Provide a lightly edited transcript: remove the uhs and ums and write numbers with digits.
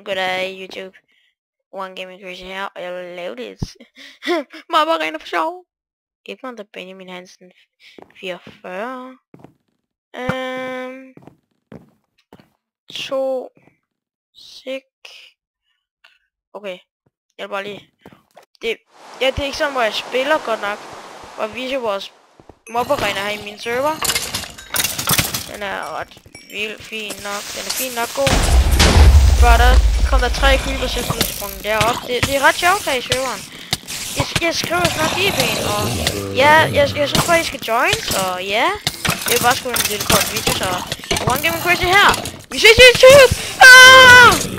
Goddag YouTube. One Gaming Crazy her, og jeg vil lave det Mobber Arena for sjov. Edmund Benjamin Hansen 44. 2 6. Okay, jeg vil bare lige. Det er ikke sådan, hvor jeg spiller godt nok. Og viser vores Mobber Arena her i min server. Den er ret vildt fin nok. Den er fin nok god. Før der kom der 3 kilder, så jeg skulle sprunge derop. Det er ret sjovt her i serveren. Jeg skriver snart IP'en, og ja, jeg synes bare, I skal join, så ja. Det er bare sgu en lille kort video, så One Gaming Crazy her. Vi ses i YouTube!